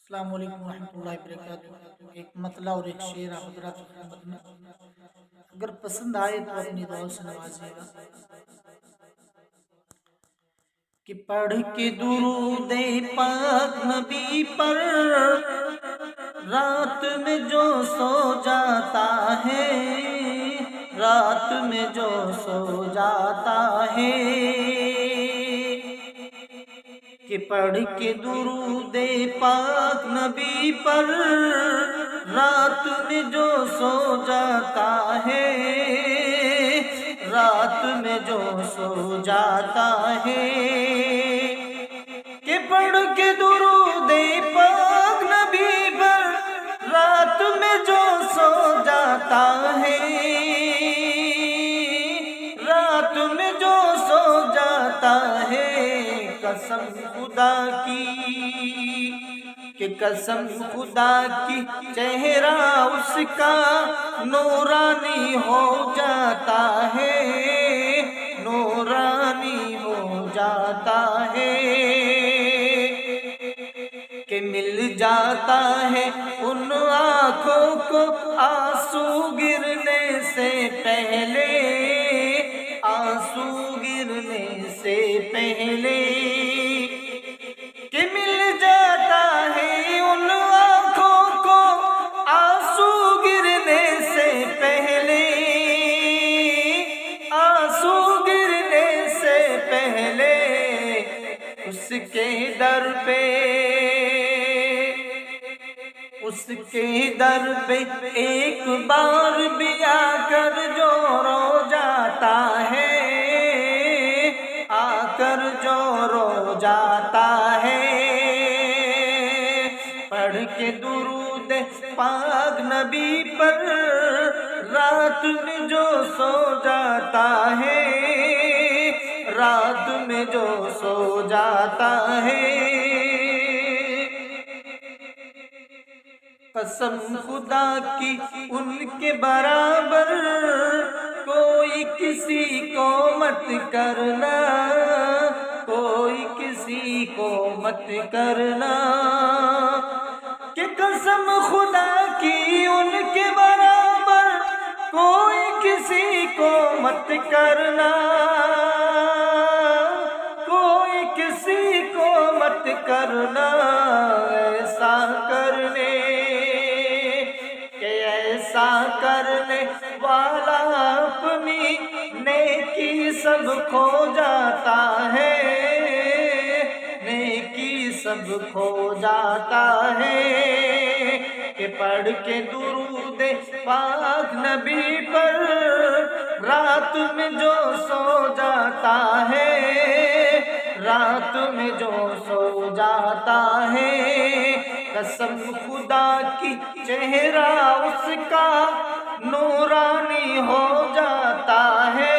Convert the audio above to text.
السلام علیکم ورحمۃ اللہ وبرکاتہ۔ ایک مطلع اور ایک شعر آپ حضرات کی خدمت میں، اگر پسند آئے تو اپنی دعاؤں سے نوازیے گا کہ پڑھ کے درود پاک نبی پر رات میں جو سو جاتا ہے، رات میں جو سو جاتا ہے، کہ پڑھ کے درود پاک نبی پر رات میں جو سو جاتا ہے، رات میں جو سو جاتا ہے، کہ پڑھ کے درود پاک نبی پر رات میں جو سو جاتا ہے، رات میں جو سو جاتا ہے، قسم خدا کی کہ قسم خدا کی چہرہ اس کا نورانی ہو جاتا ہے، نورانی ہو جاتا ہے، کہ مل جاتا ہے ان آنکھوں کو آنسو گرنے سے پہلے، آنسو گرنے سے پہلے، کہ مل جاتا ہے ان آنکھوں کو آنسو گرنے سے پہلے، آنسو گرنے سے پہلے، اس کے در پہ، اس کے در پہ ایک بار بھی آ کر جو رو جاتا ہے، آ کر جو رو جاتا ہے، پڑھ کے درود پاک نبی پر رات میں جو سو جاتا ہے، رات میں جو سو جاتا ہے، قسم خدا کی ان کے برابر کوئی کسی کو مت کرنا، کوئی کسی کو مت کرنا، کہ قسم خدا کی ان کے برابر کوئی کسی کو مت کرنا، کوئی کسی کو مت کرنا، ایسا کرنے ایسا کرنے والا اپنی نیکی سب کھو جاتا ہے، نیکی سب کھو جاتا ہے، کہ پڑھ کے درود پاک نبی پر رات میں جو سو جاتا ہے، رات میں جو سو جاتا ہے، قسم خدا کی چہرہ اس کا نورانی ہو جاتا ہے،